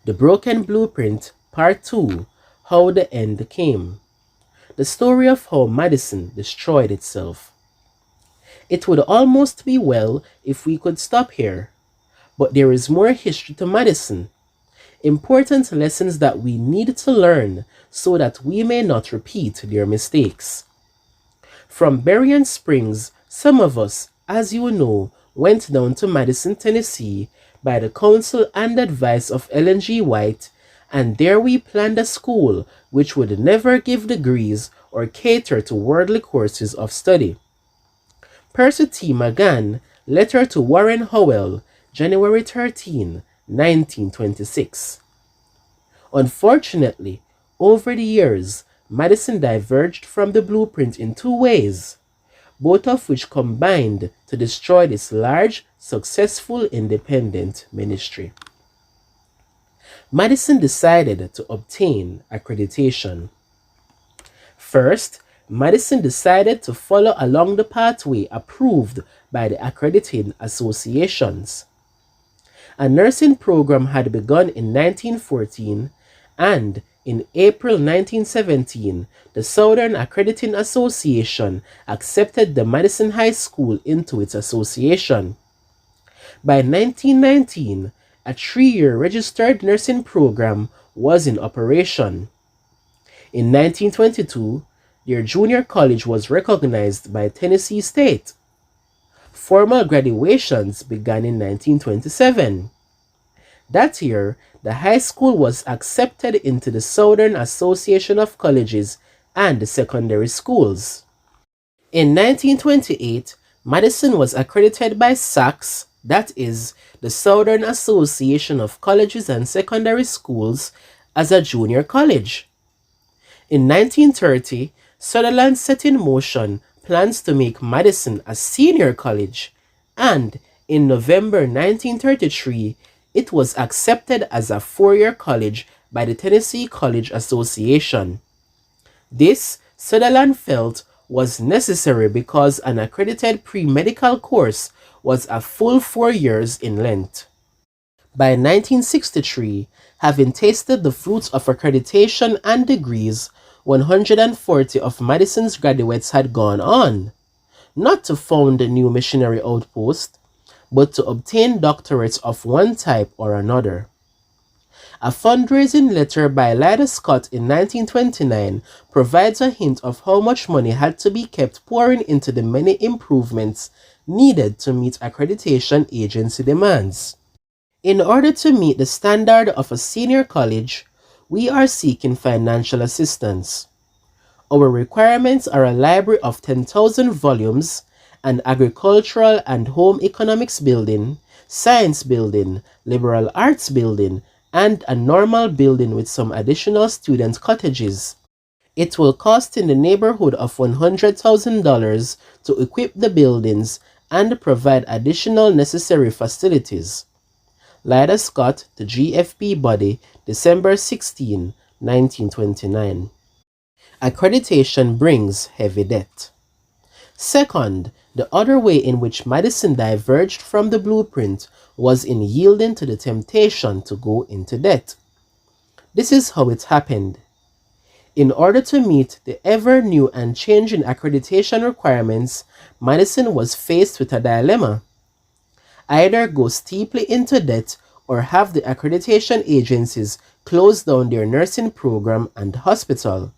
The Broken Blueprint, Part 2: How the End Came. The story of how Madison destroyed itself. It would almost be well if we could stop here, but there is more history to Madison, important lessons that we need to learn so that we may not repeat their mistakes. From Berrien Springs, some of us, as you know, went down to Madison, Tennessee by the counsel and advice of Ellen G. White, and there we planned a school which would never give degrees or cater to worldly courses of study. Percy T. McGann, letter to Warren Howell, January 13, 1926. Unfortunately, over the years, Madison diverged from the blueprint in two ways, both of which combined to destroy this large, successful independent ministry. Madison decided to obtain accreditation. First, Madison decided to follow along the pathway approved by the accrediting associations. A nursing program had begun in 1914, and in April 1917, the Southern Accrediting Association accepted the Madison High School into its association. By 1919, a 3-year registered nursing program was in operation. In 1922, their junior college was recognized by Tennessee State. Formal graduations began in 1927. That year, the high school was accepted into the Southern Association of Colleges and Secondary Schools. In 1928, Madison was accredited by SACS, that is, the Southern Association of Colleges and Secondary Schools, as a junior college. In 1930, Sutherland set in motion plans to make Madison a senior college, and in November 1933, it was accepted as a 4-year college by the Tennessee College Association. This, Sutherland felt, was necessary because an accredited pre-medical course was a full 4 years in length. By 1963, having tasted the fruits of accreditation and degrees, 140 of Madison's graduates had gone on, not to found a new missionary outpost, but to obtain doctorates of one type or another. A fundraising letter by Lyda Scott in 1929 provides a hint of how much money had to be kept pouring into the many improvements needed to meet accreditation agency demands. In order to meet the standard of a senior college, we are seeking financial assistance. Our requirements are a library of 10,000 volumes, an agricultural and home economics building, science building, liberal arts building, and a normal building with some additional student cottages. It will cost in the neighborhood of $100,000 to equip the buildings and provide additional necessary facilities. Lyda Scott, the GFB body, December 16, 1929. Accreditation brings heavy debt. Second, the other way in which Madison diverged from the blueprint was in yielding to the temptation to go into debt. This is how it happened. In order to meet the ever new and changing accreditation requirements, Madison was faced with a dilemma. Either go steeply into debt or have the accreditation agencies close down their nursing program and hospital.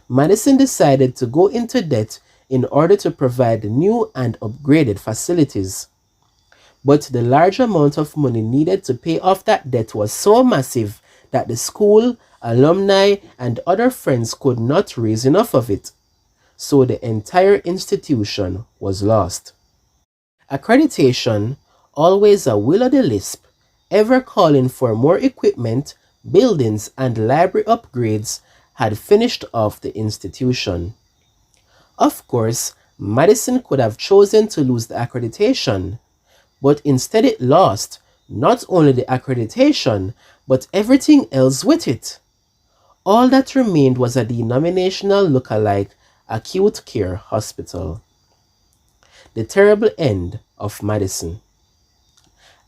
Madison decided to go into debt in order to provide new and upgraded facilities. But the large amount of money needed to pay off that debt was so massive that the school, alumni, and other friends could not raise enough of it. So the entire institution was lost. Accreditation, always a will-o'-the-wisp, ever calling for more equipment, buildings, and library upgrades, had finished off the institution. Of course, Madison could have chosen to lose the accreditation, but instead it lost not only the accreditation, but everything else with it. All that remained was a denominational look-alike acute care hospital. The Terrible End of Madison.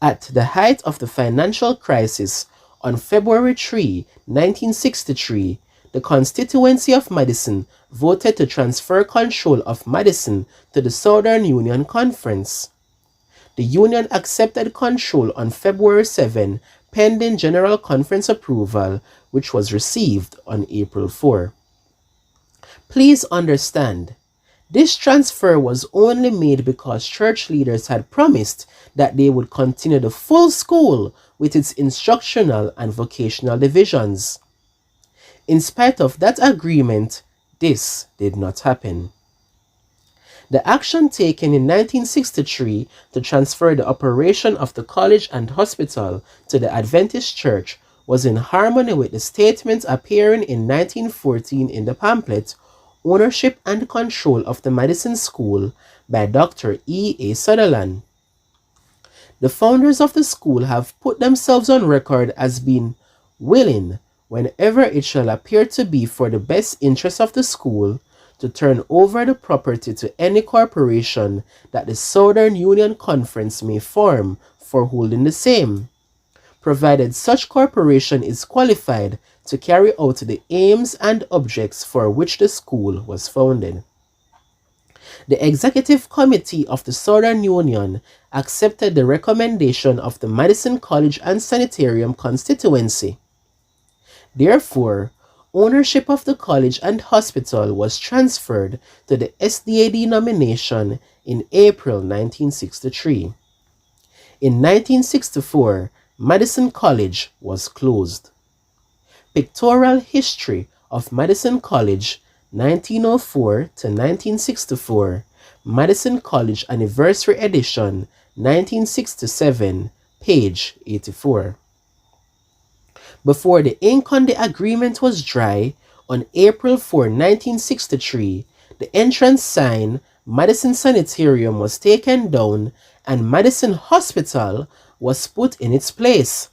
At the height of the financial crisis, On February 3, 1963, the constituency of Madison voted to transfer control of Madison to the Southern Union Conference. The Union accepted control on February 7, pending General Conference approval, which was received on April 4. Please understand, this transfer was only made because church leaders had promised that they would continue the full school with its instructional and vocational divisions. In spite of that agreement, this did not happen. The action taken in 1963 to transfer the operation of the college and hospital to the Adventist Church was in harmony with the statement appearing in 1914 in the pamphlet Ownership and Control of the Madison School by Dr. E. A. Sutherland. The founders of the school have put themselves on record as being willing, whenever it shall appear to be for the best interest of the school, to turn over the property to any corporation that the Southern Union Conference may form for holding the same, provided such corporation is qualified to carry out the aims and objects for which the school was founded. The Executive Committee of the Southern Union accepted the recommendation of the Madison College and Sanitarium constituency. Therefore, ownership of the college and hospital was transferred to the SDA denomination in April 1963. In 1964, Madison College was closed. Pictorial History of Madison College, 1904 to 1964, Madison College Anniversary Edition, 1967, page 84. Before the ink on the agreement was dry, on April 4, 1963, the entrance sign, Madison Sanitarium, was taken down and Madison Hospital was put in its place.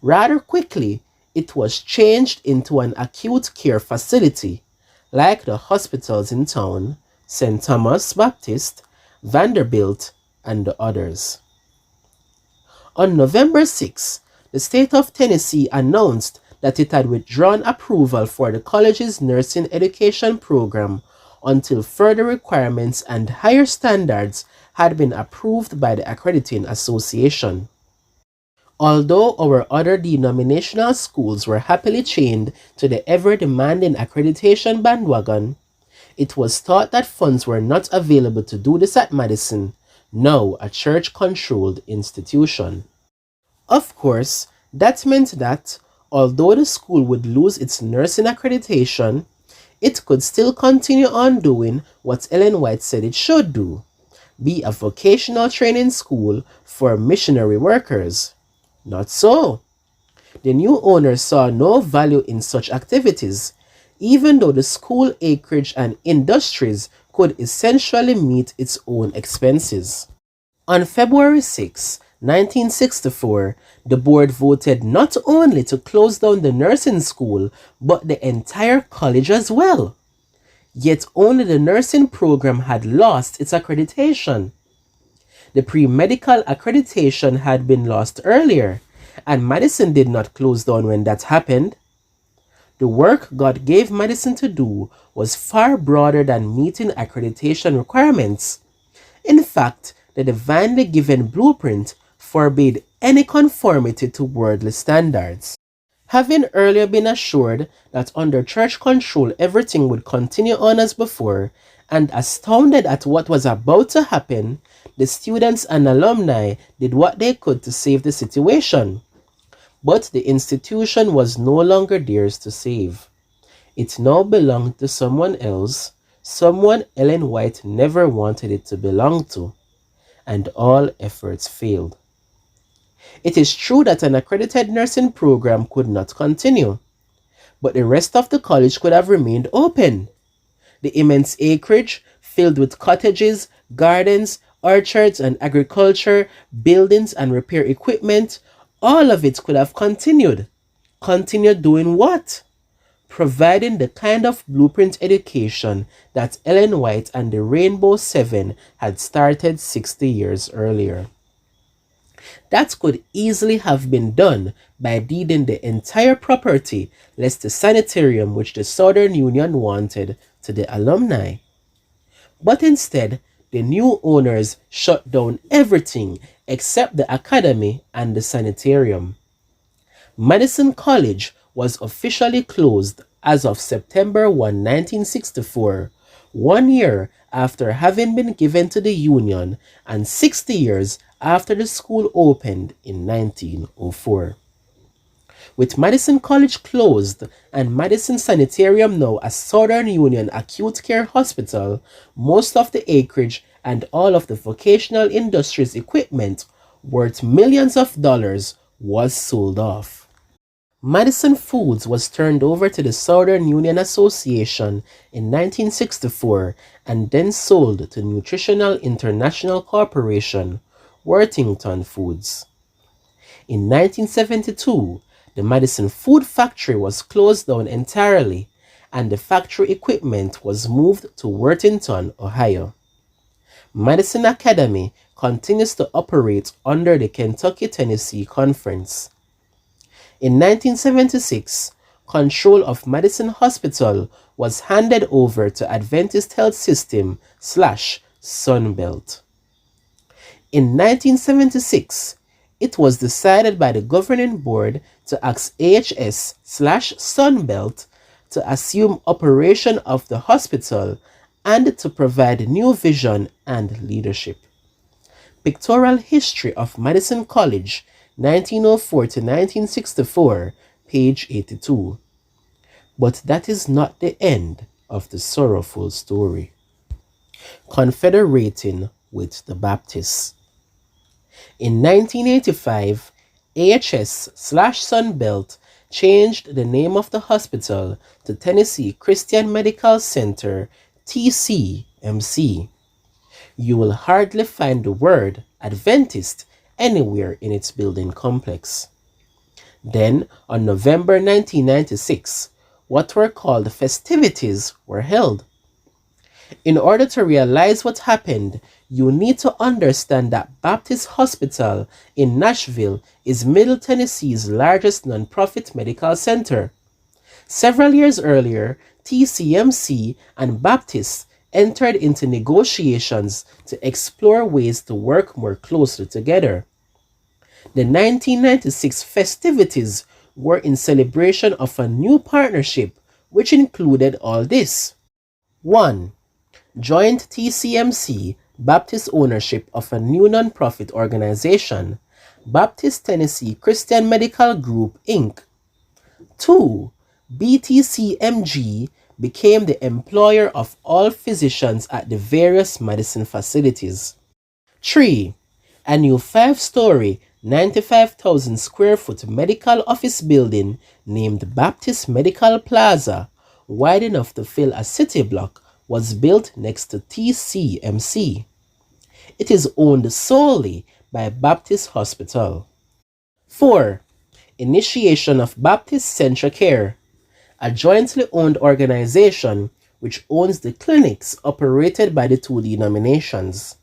Rather quickly, it was changed into an acute care facility, like the hospitals in town, St. Thomas Baptist, Vanderbilt, and the others. On November 6, the state of Tennessee announced that it had withdrawn approval for the college's nursing education program until further requirements and higher standards had been approved by the Accrediting Association. Although our other denominational schools were happily chained to the ever-demanding accreditation bandwagon, it was thought that funds were not available to do this at Madison, now a church-controlled institution. Of course, that meant that, although the school would lose its nursing accreditation, it could still continue on doing what Ellen White said it should do, be a vocational training school for missionary workers. Not so. The new owners saw no value in such activities, even though the school acreage and industries could essentially meet its own expenses. On February 6, 1964, the board voted not only to close down the nursing school, but the entire college as well. Yet only the nursing program had lost its accreditation. The pre-medical accreditation had been lost earlier, and Madison did not close down when that happened. The work God gave Madison to do was far broader than meeting accreditation requirements. In fact, the divinely given blueprint forbade any conformity to worldly standards. Having earlier been assured that under church control everything would continue on as before, and astounded at what was about to happen, the students and alumni did what they could to save the situation. But the institution was no longer theirs to save. It now belonged to someone else, someone Ellen White never wanted it to belong to, and all efforts failed. It is true that an accredited nursing program could not continue, but the rest of the college could have remained open. The immense acreage, filled with cottages, gardens, orchards and agriculture, buildings and repair equipment, all of it could have continued. Continued doing what? Providing the kind of blueprint education that Ellen White and the Rainbow Seven had started 60 years earlier. That could easily have been done by deeding the entire property, less the sanitarium which the Southern Union wanted, to the alumni. But instead, the new owners shut down everything except the academy and the sanitarium. Madison College was officially closed as of September 1, 1964, 1 year after having been given to the Union and 60 years after the school opened in 1904. With Madison College closed and Madison Sanitarium now a Southern Union acute care hospital, most of the acreage and all of the vocational industries equipment worth millions of dollars was sold off. Madison Foods was turned over to the Southern Union Association in 1964 and then sold to Nutritional International Corporation, Worthington Foods. In 1972, the Madison Food Factory was closed down entirely and the factory equipment was moved to Worthington, Ohio. Madison Academy continues to operate under the Kentucky-Tennessee Conference. In 1976, control of Madison Hospital was handed over to Adventist Health System / Sunbelt. In 1976, it was decided by the governing board to ask AHS / Sunbelt to assume operation of the hospital and to provide new vision and leadership. Pictorial History of Madison College, 1904 to 1964, page 82. But that is not the end of the sorrowful story. Confederating with the Baptists. In 1985, AHS / Sunbelt changed the name of the hospital to Tennessee Christian Medical Center, TCMC. You will hardly find the word Adventist anywhere in its building complex. Then, on November 1996, what were called festivities were held. In order to realize what happened, you need to understand that Baptist Hospital in Nashville is Middle Tennessee's largest nonprofit medical center. Several years earlier, TCMC and Baptist entered into negotiations to explore ways to work more closely together. The 1996 festivities were in celebration of a new partnership which included all this. 1. Joint TCMC Baptist ownership of a new nonprofit organization, Baptist Tennessee Christian Medical Group, Inc. 2. BTCMG became the employer of all physicians at the various Madison facilities. 3. A new 5-story, 95,000 square foot medical office building named Baptist Medical Plaza, wide enough to fill a city block, was built next to TCMC. It is owned solely by Baptist Hospital. 4. Initiation of Baptist Central Care, a jointly owned organization which owns the clinics operated by the two denominations.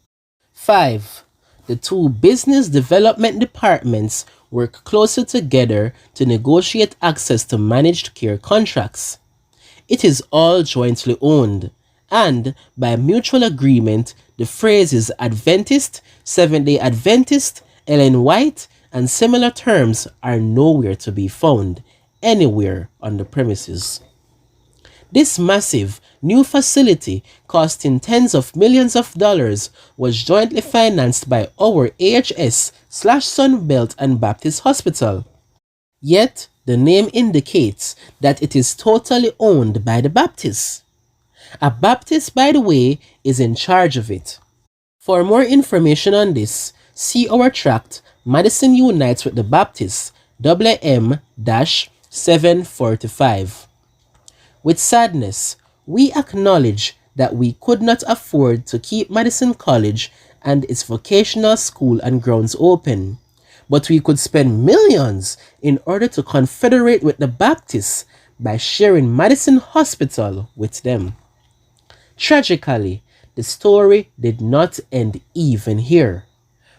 5. The two business development departments work closely together to negotiate access to managed care contracts. It is all jointly owned, and by mutual agreement, the phrases Adventist, Seventh-day Adventist, Ellen White, and similar terms are nowhere to be found anywhere on the premises. This massive new facility, costing tens of millions of dollars, was jointly financed by our AHS / Sunbelt and Baptist Hospital. Yet, the name indicates that it is totally owned by the Baptists. A Baptist, by the way, is in charge of it. For more information on this, see our tract Madison Unites with the Baptists, WM-745. With sadness, we acknowledge that we could not afford to keep Madison College and its vocational school and grounds open, but we could spend millions in order to confederate with the Baptists by sharing Madison Hospital with them. Tragically, the story did not end even here.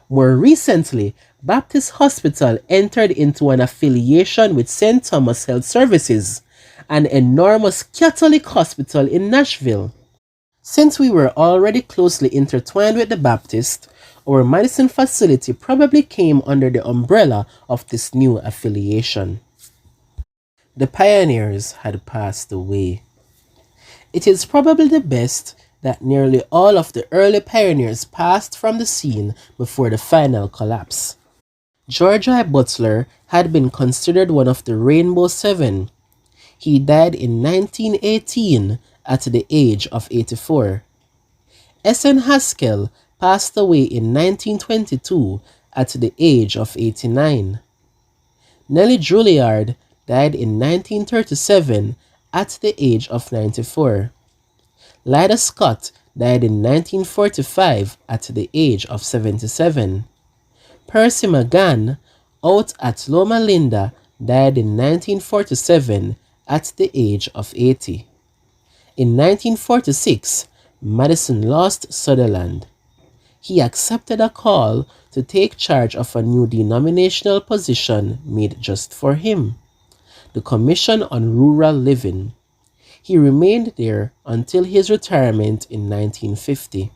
More recently, Baptist Hospital entered into an affiliation with St. Thomas Health Services, an enormous Catholic hospital in Nashville. Since we were already closely intertwined with the Baptist, our Madison facility probably came under the umbrella of this new affiliation. The pioneers had passed away. It is probably the best that nearly all of the early pioneers passed from the scene before the final collapse. George I. Butler had been considered one of the Rainbow Seven. He died in 1918 at the age of 84. S.N. Haskell passed away in 1922 at the age of 89. Nellie Juilliard died in 1937 at the age of 94. Lida Scott died in 1945 at the age of 77. Percy McGann, out at Loma Linda, died in 1947 at the age of 80. In 1946, Madison lost Sutherland. He accepted a call to take charge of a new denominational position made just for him, the Commission on Rural Living. He remained there until his retirement in 1950.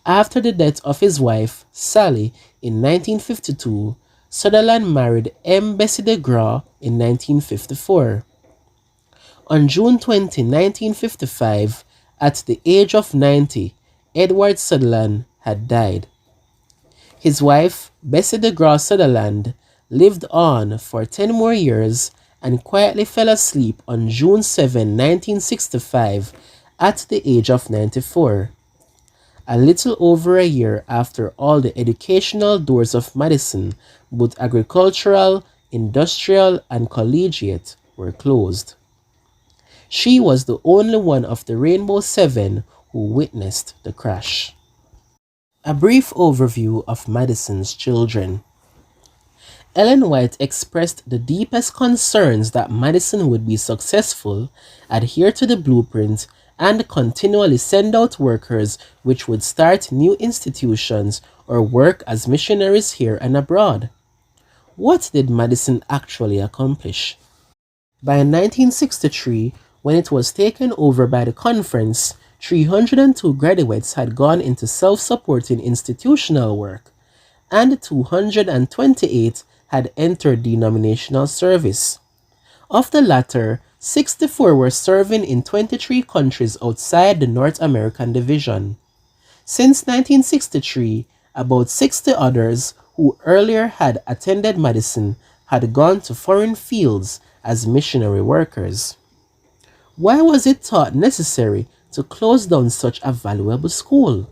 After the death of his wife, Sally, in 1952, Sutherland married M. Bessie DeGraw in 1954. On June 20, 1955, at the age of 90, Edward Sutherland had died. His wife, Bessie DeGraw Sutherland, lived on for 10 more years and quietly fell asleep on June 7, 1965, at the age of 94. A little over a year after all the educational doors of Madison, both agricultural, industrial, and collegiate, were closed. She was the only one of the Rainbow Seven who witnessed the crash. A brief overview of Madison's children. Ellen White expressed the deepest concerns that Madison would be successful, adhere to the blueprint, and continually send out workers which would start new institutions or work as missionaries here and abroad. What did Madison actually accomplish? By 1963, when it was taken over by the conference, 302 graduates had gone into self-supporting institutional work, and 228 had entered denominational service. Of the latter, 64 were serving in 23 countries outside the North American division. Since 1963, about 60 others who earlier had attended Madison had gone to foreign fields as missionary workers. Why was it thought necessary to close down such a valuable school?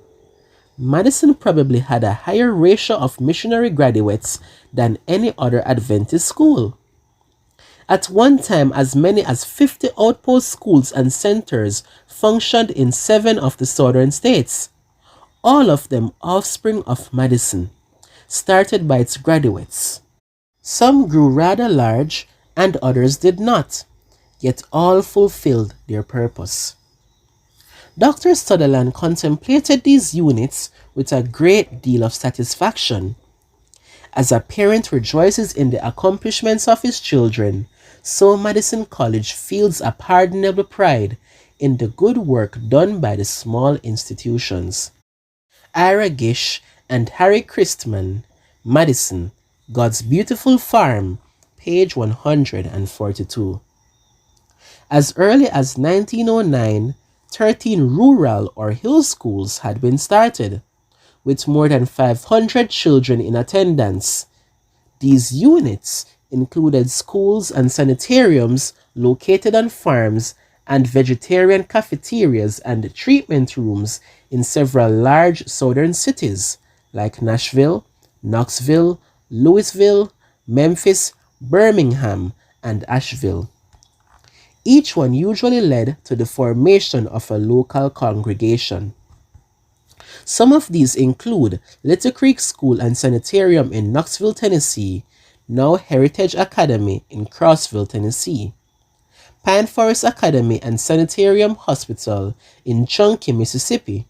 Madison probably had a higher ratio of missionary graduates than any other Adventist school. At one time, as many as 50 outpost schools and centers functioned in 7 of the southern states, all of them offspring of Madison, started by its graduates. Some grew rather large and others did not, yet all fulfilled their purpose. Dr. Sutherland contemplated these units with a great deal of satisfaction. As a parent rejoices in the accomplishments of his children, so Madison College feels a pardonable pride in the good work done by the small institutions. Ira Gish and Harry Christman, Madison, God's Beautiful Farm, page 142. As early as 1909, 13 rural or hill schools had been started, with more than 500 children in attendance. These units included schools and sanitariums located on farms and vegetarian cafeterias and treatment rooms in several large southern cities like Nashville, Knoxville, Louisville, Memphis, Birmingham, and Asheville. Each one usually led to the formation of a local congregation. Some of these include Little Creek School and Sanitarium in Knoxville, Tennessee, now Heritage Academy in Crossville, Tennessee, Pine Forest Academy and Sanitarium Hospital in Chunky, Mississippi,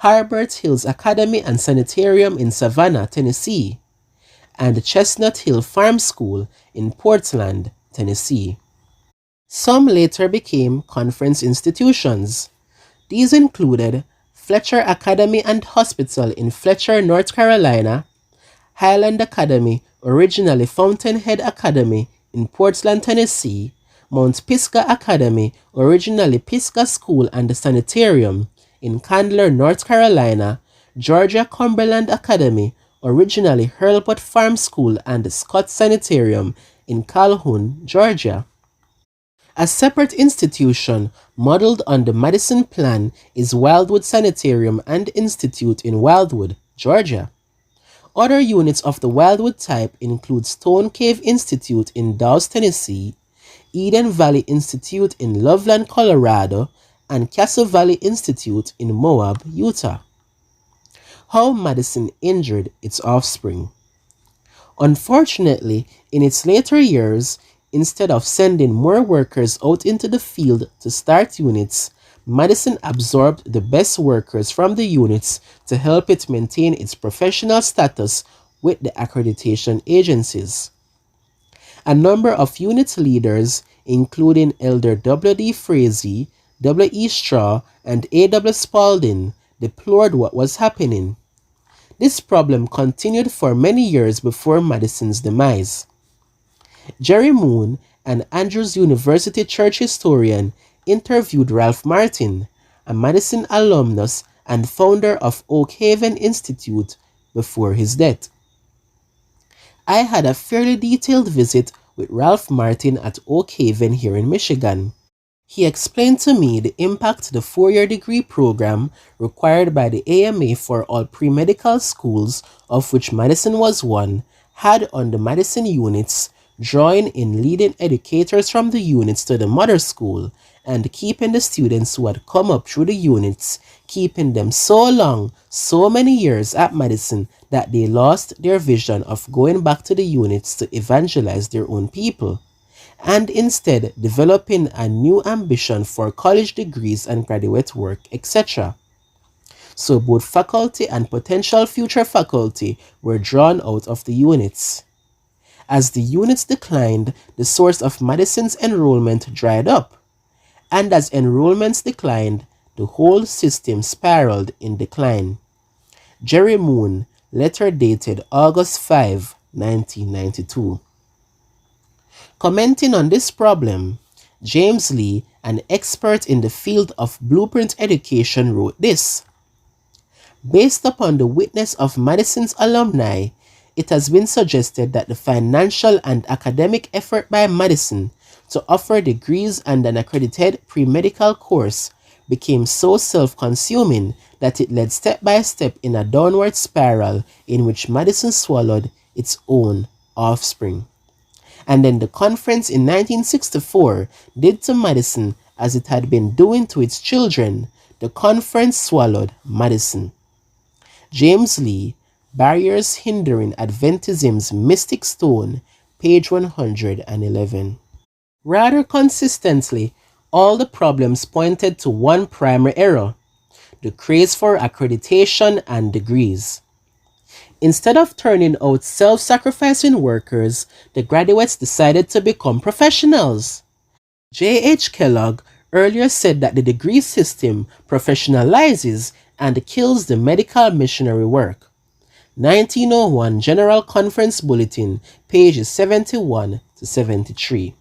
Harbert Hills Academy and Sanitarium in Savannah, Tennessee, and Chestnut Hill Farm School in Portland, Tennessee. Some later became conference institutions. These included Fletcher Academy and Hospital in Fletcher, North Carolina, Highland Academy, originally Fountainhead Academy in Portland, Tennessee, Mount Pisgah Academy, originally Pisgah School and Sanitarium in Candler, North Carolina, Georgia Cumberland Academy, originally Hurlbut Farm School and Scott Sanitarium in Calhoun, Georgia. A separate institution modeled on the Madison Plan is Wildwood Sanitarium and Institute in Wildwood, Georgia. Other units of the Wildwood type include Stone Cave Institute in Dawes, Tennessee, Eden Valley Institute in Loveland, Colorado, and Castle Valley Institute in Moab, Utah. How Madison injured its offspring. Unfortunately, in its later years, instead of sending more workers out into the field to start units, Madison absorbed the best workers from the units to help it maintain its professional status with the accreditation agencies. A number of unit leaders, including Elder W.D. Frazee, W.E. Straw, and A.W. Spalding, deplored what was happening. This problem continued for many years before Madison's demise. Jerry Moon, an Andrews University church historian, interviewed Ralph Martin, a Madison alumnus and founder of Oak Haven Institute, before his death. I had a fairly detailed visit with Ralph Martin at Oak Haven here in Michigan. He explained to me the impact the 4-year degree program required by the AMA for all pre-medical schools, of which Madison was one, had on the Madison units, drawing in leading educators from the units to the mother school, and keeping the students who had come up through the units, keeping them so long, so many years at Madison that they lost their vision of going back to the units to evangelize their own people, and instead developing a new ambition for college degrees and graduate work, etc. So both faculty and potential future faculty were drawn out of the units. As the units declined, the source of Madison's enrollment dried up, and as enrollments declined, the whole system spiraled in decline. Jerry Moon, letter dated August 5, 1992. Commenting on this problem, James Lee, an expert in the field of blueprint education, wrote this: based upon the witness of Madison's alumni, it has been suggested that the financial and academic effort by Madison to offer degrees and an accredited pre-medical course became so self-consuming that it led step by step in a downward spiral in which Madison swallowed its own offspring. And then the conference in 1964 did to Madison as it had been doing to its children. The conference swallowed Madison. James Lee, Barriers Hindering Adventism's Mystic Stone, page 111. Rather consistently, all the problems pointed to one primary error: the craze for accreditation and degrees. Instead of turning out self-sacrificing workers, the graduates decided to become professionals. J.H. Kellogg earlier said that the degree system professionalizes and kills the medical missionary work. 1901 General Conference Bulletin, pages 71 to 73.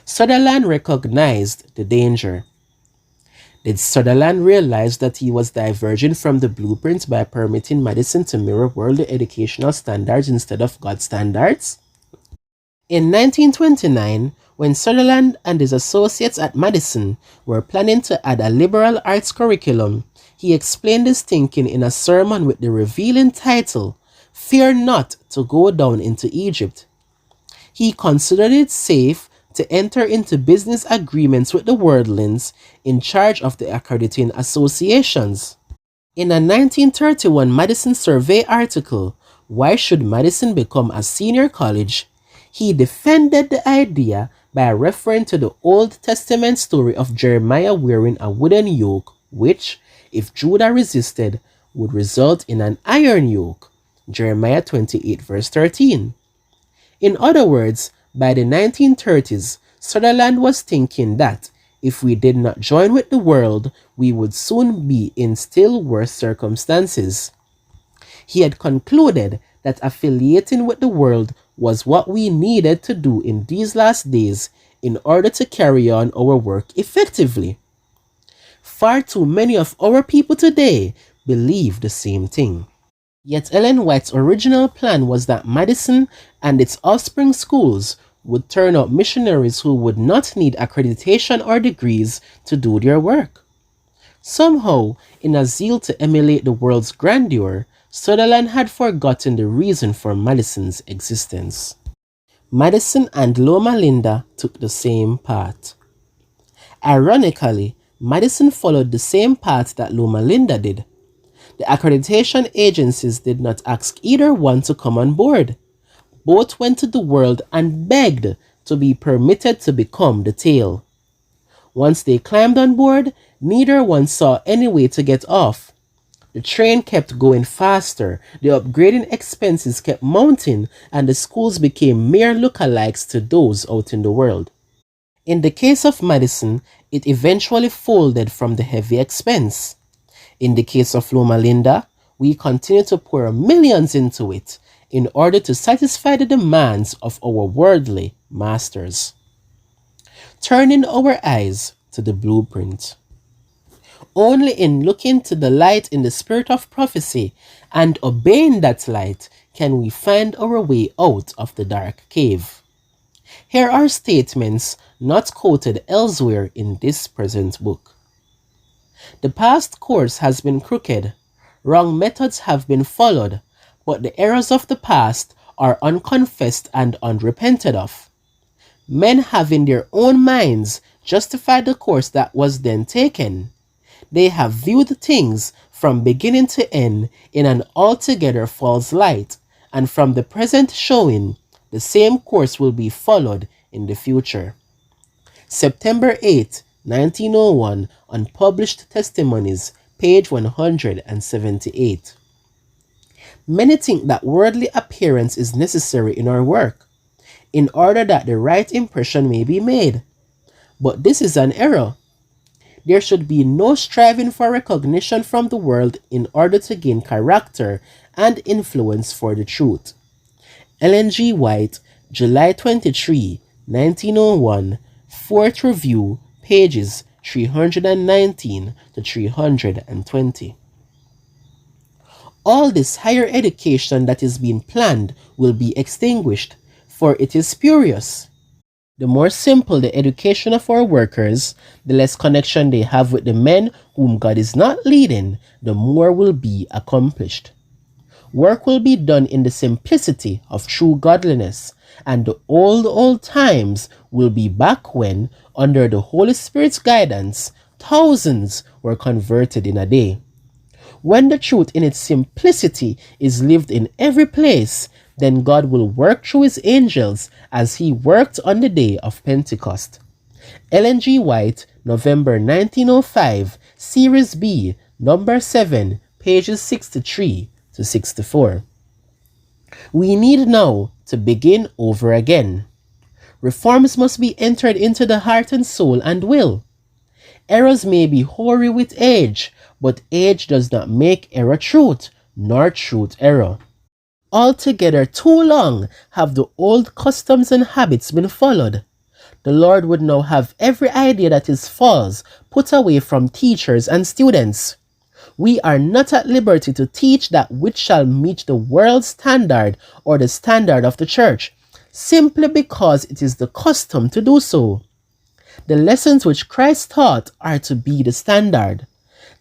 Sutherland recognized the danger. Did Sutherland realize that he was diverging from the blueprint by permitting Madison to mirror worldly educational standards instead of God's standards? In 1929, when Sutherland and his associates at Madison were planning to add a liberal arts curriculum, he explained his thinking in a sermon with the revealing title, "Fear Not to Go Down into Egypt." He considered it safe to enter into business agreements with the worldlings in charge of the accrediting associations. In a 1931 Madison Survey article, "Why Should Madison Become a Senior College?" he defended the idea by referring to the Old Testament story of Jeremiah wearing a wooden yoke, which, if Judah resisted, would result in an iron yoke. Jeremiah 28 verse 13. In other words, by the 1930s, Sutherland was thinking that if we did not join with the world, we would soon be in still worse circumstances. He had concluded that affiliating with the world was what we needed to do in these last days in order to carry on our work effectively. Far too many of our people today believe the same thing. Yet Ellen White's original plan was that Madison and its offspring schools would turn out missionaries who would not need accreditation or degrees to do their work. Somehow, in a zeal to emulate the world's grandeur, Sutherland had forgotten the reason for Madison's existence. Madison and Loma Linda took the same path. Ironically, Madison followed the same path that Loma Linda did. The accreditation agencies did not ask either one to come on board. Both went to the world and begged to be permitted to become the tail. Once they climbed on board, neither one saw any way to get off. The train kept going faster, the upgrading expenses kept mounting, and the schools became mere lookalikes to those out in the world. In the case of Madison, it eventually folded from the heavy expense. In the case of Loma Linda, we continue to pour millions into it in order to satisfy the demands of our worldly masters. Turning our eyes to the blueprint. Only in looking to the light in the spirit of prophecy and obeying that light can we find our way out of the dark cave. Here are statements not quoted elsewhere in this present book. The past course has been crooked, wrong methods have been followed, but the errors of the past are unconfessed and unrepented of. Men have in their own minds justified the course that was then taken. They have viewed things from beginning to end in an altogether false light, and from the present showing, the same course will be followed in the future. September 8, 1901, Unpublished Testimonies, page 178. Many think that worldly appearance is necessary in our work, in order that the right impression may be made. But this is an error. There should be no striving for recognition from the world in order to gain character and influence for the truth. Ellen G. White, July 23, 1901, Fourth Review, pages 319 to 320. All this higher education that is being planned will be extinguished, for it is spurious. The more simple the education of our workers, the less connection they have with the men whom God is not leading, the more will be accomplished. Work will be done in the simplicity of true godliness, and the old times will be back when, under the Holy Spirit's guidance, thousands were converted in a day. When the truth in its simplicity is lived in every place, then God will work through his angels as he worked on the day of Pentecost. Ellen G. White, November 1905, Series B, number 7, pages 63 to 64. We need now to begin over again. Reforms must be entered into the heart and soul and will. Errors may be hoary with age, but age does not make error truth, nor truth error. Altogether too long have the old customs and habits been followed. The Lord would now have every idea that is false put away from teachers and students. We are not at liberty to teach that which shall meet the world's standard or the standard of the church, simply because it is the custom to do so. The lessons which Christ taught are to be the standard.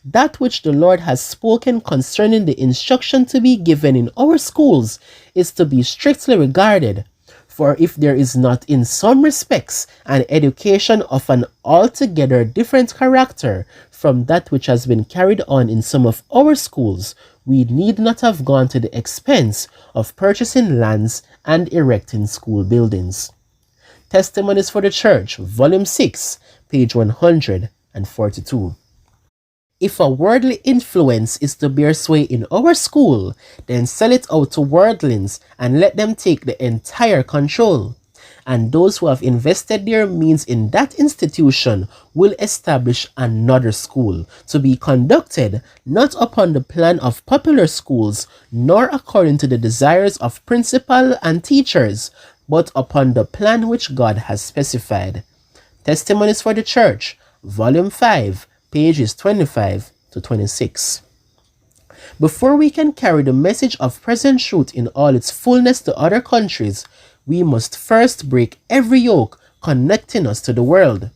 That which the Lord has spoken concerning the instruction to be given in our schools is to be strictly regarded, for if there is not in some respects an education of an altogether different character from that which has been carried on in some of our schools, we need not have gone to the expense of purchasing lands and erecting school buildings. Testimonies for the Church, Volume 6, page 142. If a worldly influence is to bear sway in our school, then sell it out to worldlings and let them take the entire control. And those who have invested their means in that institution will establish another school to be conducted not upon the plan of popular schools, nor according to the desires of principal and teachers, but upon the plan which God has specified. Testimonies for the Church, Volume 5, pages 25 to 26. Before we can carry the message of present truth in all its fullness to other countries, we must first break every yoke connecting us to the world.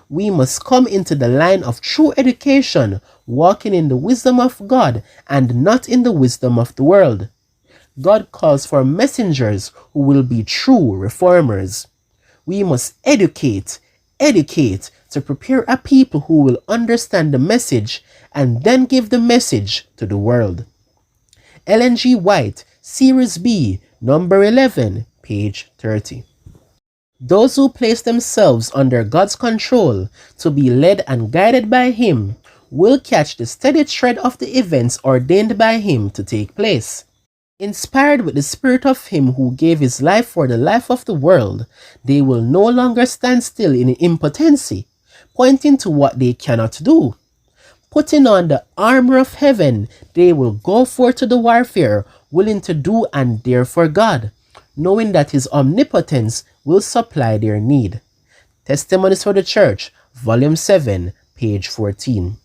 We must come into the line of true education, walking in the wisdom of God and not in the wisdom of the world. God calls for messengers who will be true reformers. We must educate to prepare a people who will understand the message and then give the message to the world. Ellen G. White, Series B, number 11, page 30. Those who place themselves under God's control to be led and guided by Him will catch the steady thread of the events ordained by Him to take place. Inspired with the Spirit of Him who gave His life for the life of the world, they will no longer stand still in impotency, pointing to what they cannot do. Putting on the armor of heaven, they will go forth to the warfare, willing to do and dare for God, knowing that His omnipotence will supply their need. Testimonies for the Church, Volume 7, page 14.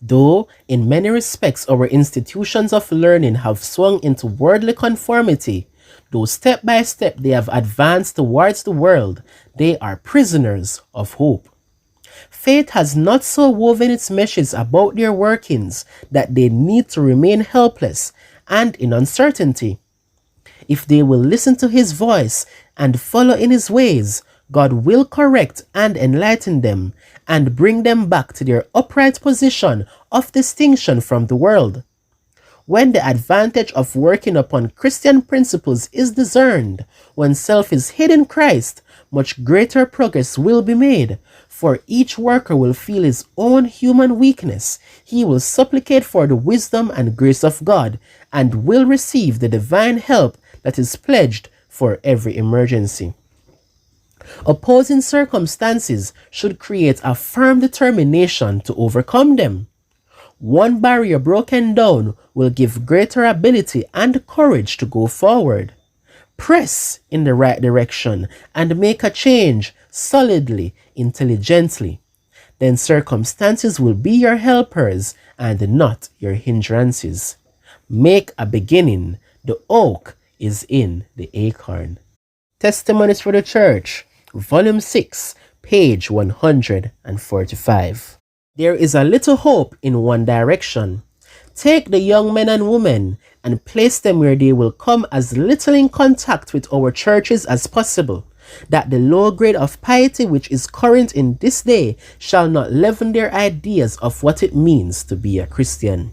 Though, in many respects, our institutions of learning have swung into worldly conformity, though step by step they have advanced towards the world, they are prisoners of hope. Fate has not so woven its meshes about their workings that they need to remain helpless and in uncertainty. If they will listen to His voice and follow in His ways, God will correct and enlighten them and bring them back to their upright position of distinction from the world. When the advantage of working upon Christian principles is discerned, when self is hid in Christ, much greater progress will be made, for each worker will feel his own human weakness. He will supplicate for the wisdom and grace of God, and will receive the divine help that is pledged for every emergency. Opposing circumstances should create a firm determination to overcome them. One barrier broken down will give greater ability and courage to go forward. Press in the right direction and make a change solidly, intelligently. Then circumstances will be your helpers and not your hindrances. Make a beginning. The oak is in the acorn. Testimonies for the Church, Volume 6, page 145. There is a little hope in one direction. Take the young men and women and place them where they will come as little in contact with our churches as possible, that the low grade of piety which is current in this day shall not leaven their ideas of what it means to be a Christian.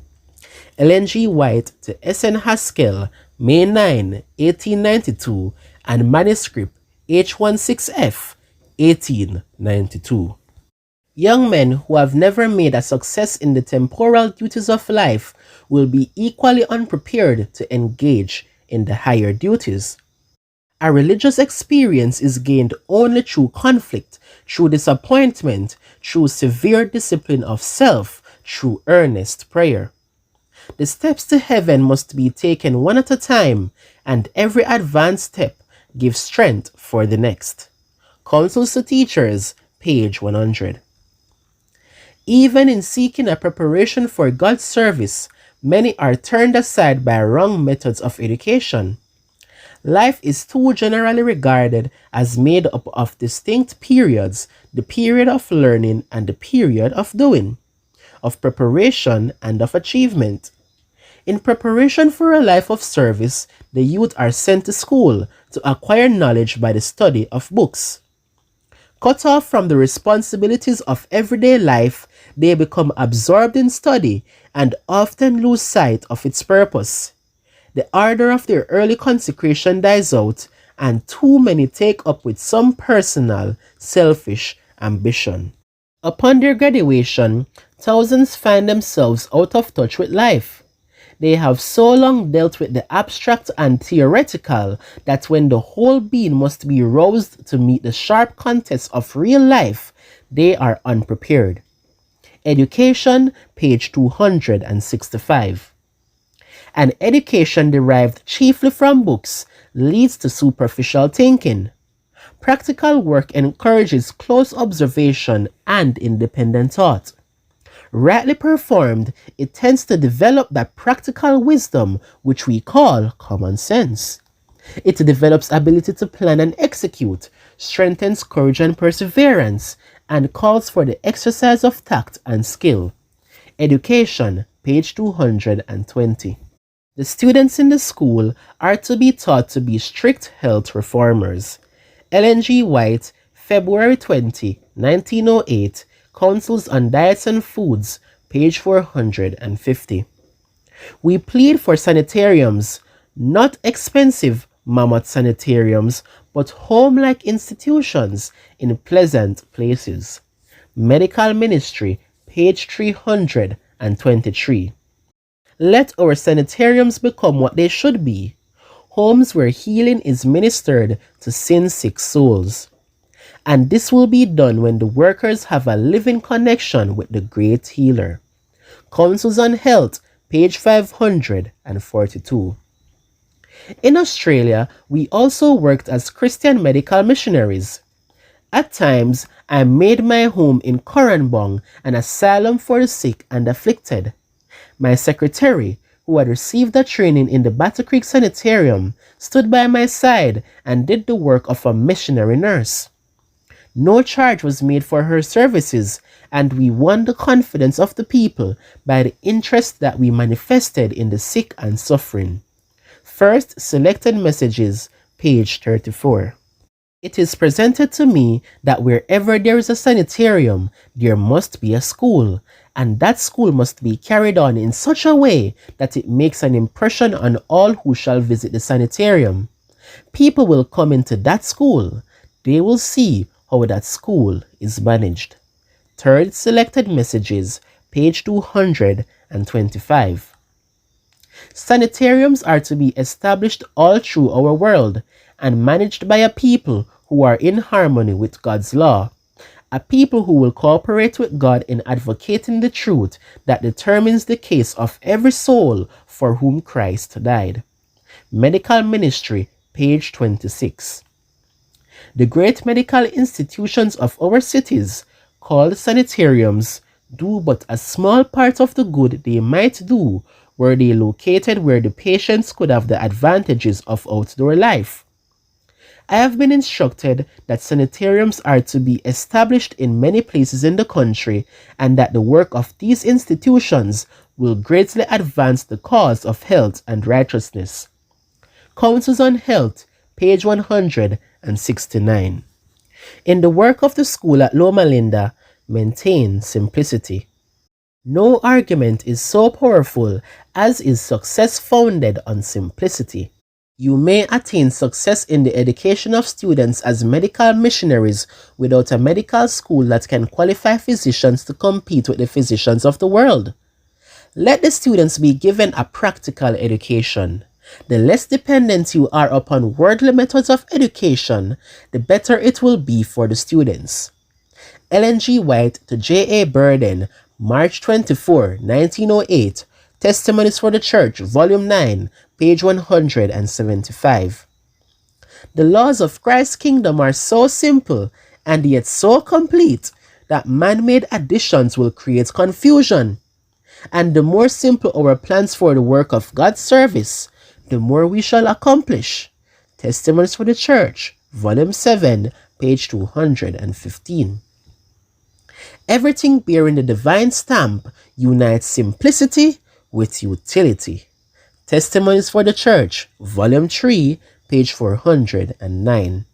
Ellen G. White to S.N. Haskell, May 9, 1892, and manuscript H16F, 1892. Young men who have never made a success in the temporal duties of life will be equally unprepared to engage in the higher duties. A religious experience is gained only through conflict, through disappointment, through severe discipline of self, through earnest prayer. The steps to heaven must be taken one at a time, and every advanced step gives strength for the next. Counsels to Teachers, page 100. Even in seeking a preparation for God's service, many are turned aside by wrong methods of education. Life is too generally regarded as made up of distinct periods, the period of learning and the period of doing, of preparation and of achievement. In preparation for a life of service, the youth are sent to school to acquire knowledge by the study of books. Cut off from the responsibilities of everyday life, they become absorbed in study and often lose sight of its purpose. The ardor of their early consecration dies out, and too many take up with some personal, selfish ambition. Upon their graduation, thousands find themselves out of touch with life. They have so long dealt with the abstract and theoretical that when the whole being must be roused to meet the sharp contests of real life, they are unprepared. Education, page 265. An education derived chiefly from books leads to superficial thinking. Practical work encourages close observation and independent thought. Rightly performed, it tends to develop that practical wisdom which we call common sense. It develops ability to plan and execute, strengthens courage and perseverance, and calls for the exercise of tact and skill. Education, page 220. The students in the school are to be taught to be strict health reformers. Ellen G. White, February 20, 1908, Counsels on Diets and Foods, page 450. We plead for sanitariums, not expensive mammoth sanitariums, but home-like institutions in pleasant places. Medical Ministry, page 323. Let our sanitariums become what they should be, homes where healing is ministered to sin-sick souls. And this will be done when the workers have a living connection with the great healer. Counsels on Health, page 542. In Australia, we also worked as Christian medical missionaries. At times, I made my home in Corranbong, an asylum for the sick and afflicted. My secretary, who had received a training in the Battle Creek Sanitarium, stood by my side and did the work of a missionary nurse. No charge was made for her services, and we won the confidence of the people by the interest that we manifested in the sick and suffering. First Selected Messages, page 34. It is presented to me that wherever there is a sanitarium, there must be a school, and that school must be carried on in such a way that it makes an impression on all who shall visit the sanitarium. People will come into that school. They will see how that school is managed. Third Selected Messages, page 225. Sanitariums are to be established all through our world and managed by a people who are in harmony with God's law, a people who will cooperate with God in advocating the truth that determines the case of every soul for whom Christ died. Medical Ministry, page 26. The great medical institutions of our cities, called sanitariums, do but a small part of the good they might do were they located where the patients could have the advantages of outdoor life. I have been instructed that sanitariums are to be established in many places in the country and that the work of these institutions will greatly advance the cause of health and righteousness. Counsels on Health, page 169. In the work of the school at Loma Linda, maintain simplicity. No argument is so powerful as is success founded on simplicity. You may attain success in the education of students as medical missionaries without a medical school that can qualify physicians to compete with the physicians of the world. Let the students be given a practical education. The less dependent you are upon worldly methods of education, the better it will be for the students. Ellen G. White to J. A. Burden, March 24, 1908, Testimonies for the Church, Volume 9, page 175. The laws of Christ's kingdom are so simple and yet so complete that man-made additions will create confusion. And the more simple our plans for the work of God's service, the more we shall accomplish. Testimonies for the Church, Volume 7, page 215. Everything bearing the divine stamp unites simplicity with utility. Testimonies for the Church, Volume 3, page 409.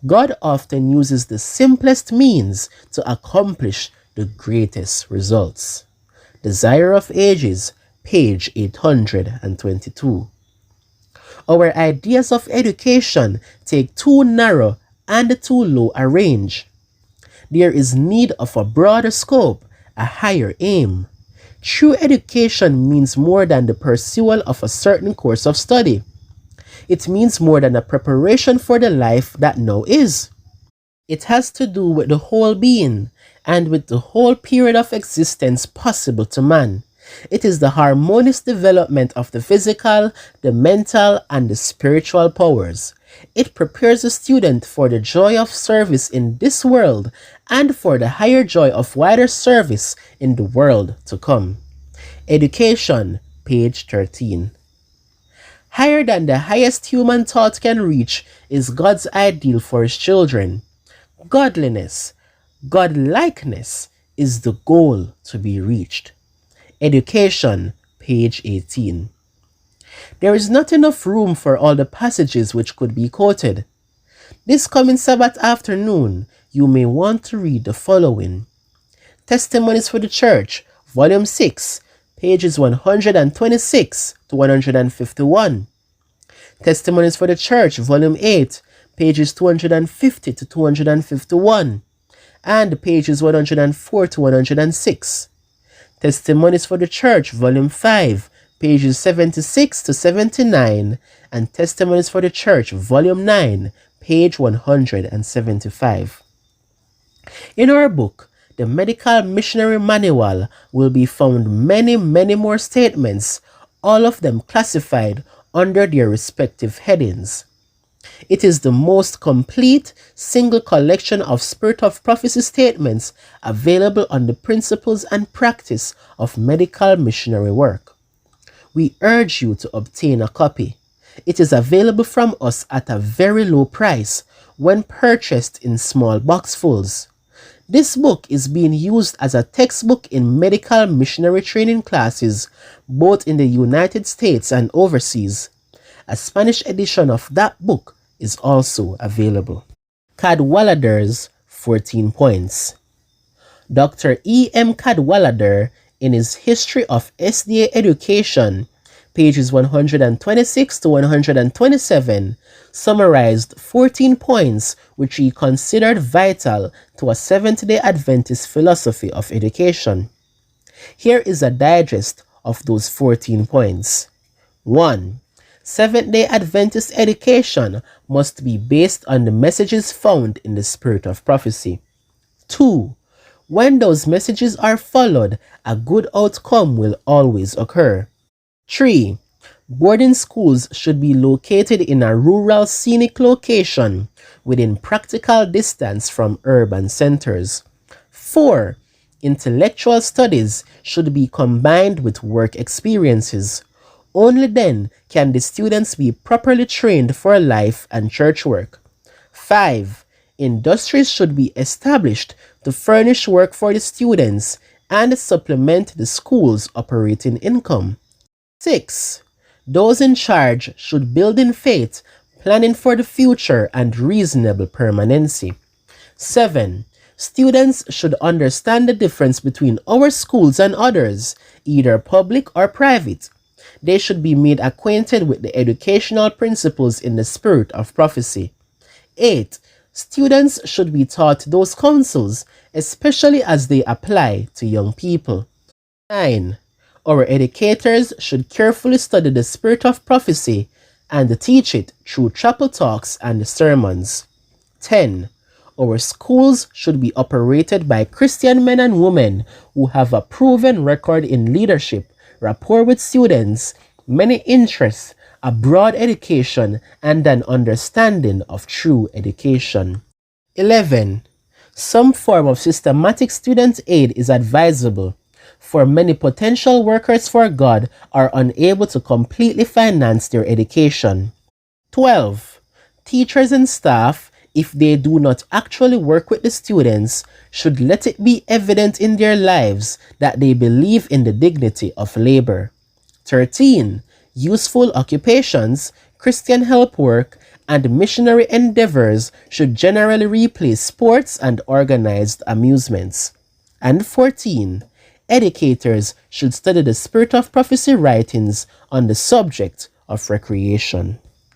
God often uses the simplest means to accomplish the greatest results. Desire of Ages, page 822. Our ideas of education take too narrow and too low a range. There is need of a broader scope a higher aim. True education means more than the pursuit of a certain course of study. It means more than a preparation for the life that now is. It has to do with the whole being and with the whole period of existence possible to man. It is the harmonious development of the physical, the mental, and the spiritual powers. It prepares a student for the joy of service in this world and for the higher joy of wider service in the world to come. Education, page 13. Higher than the highest human thought can reach is God's ideal for his children. Godliness, Godlikeness is the goal to be reached. Education, page 18. There is not enough room for all the passages which could be quoted. This coming Sabbath afternoon, you may want to read the following. Testimonies for the Church, Volume 6, pages 126 to 151. Testimonies for the Church, Volume 8, pages 250 to 251, and pages 104 to 106. Testimonies for the Church, Volume 5, pages 76 to 79, and Testimonies for the Church, Volume 9, page 175. In our book, the Medical Missionary Manual, will be found many more statements, all of them classified under their respective headings. It is the most complete single collection of Spirit of Prophecy statements available on the principles and practice of medical missionary work. We urge you to obtain a copy. It is available from us at a very low price when purchased in small boxfuls. This book is being used as a textbook in medical missionary training classes both in the United States and overseas. A Spanish edition of that book is also available. Cadwallader's 14 points. Dr. E. M. Cadwallader, in his History of SDA Education, pages 126 to 127, summarized 14 points which he considered vital to a Seventh-day Adventist philosophy of education. Here is a digest of those 14 points. 1. Seventh-day Adventist education must be based on the messages found in the Spirit of Prophecy. 2. When those messages are followed, a good outcome will always occur. 3. Boarding schools should be located in a rural scenic location within practical distance from urban centers. 4. Intellectual studies should be combined with work experiences. Only then can the students be properly trained for life and church work. 5. Industries should be established to furnish work for the students and supplement the school's operating income. 6. Those in charge should build in faith, planning for the future and reasonable permanency. 7. Students should understand the difference between our schools and others, either public or private. They should be made acquainted with the educational principles in the Spirit of Prophecy. 8. Students should be taught those counsels, especially as they apply to young people. 9. Our educators should carefully study the Spirit of Prophecy and teach it through chapel talks and sermons. 10. Our schools should be operated by Christian men and women who have a proven record in leadership, rapport with students, many interests, a broad education, and an understanding of true education. 11. Some form of systematic student aid is advisable, for many potential workers for God are unable to completely finance their education. 12. Teachers and staff, if they do not actually work with the students, should let it be evident in their lives that they believe in the dignity of labor. 13. Useful occupations, Christian help work, and missionary endeavors should generally replace sports and organized amusements. And 14. Educators should study the Spirit of Prophecy writings on the subject of recreation.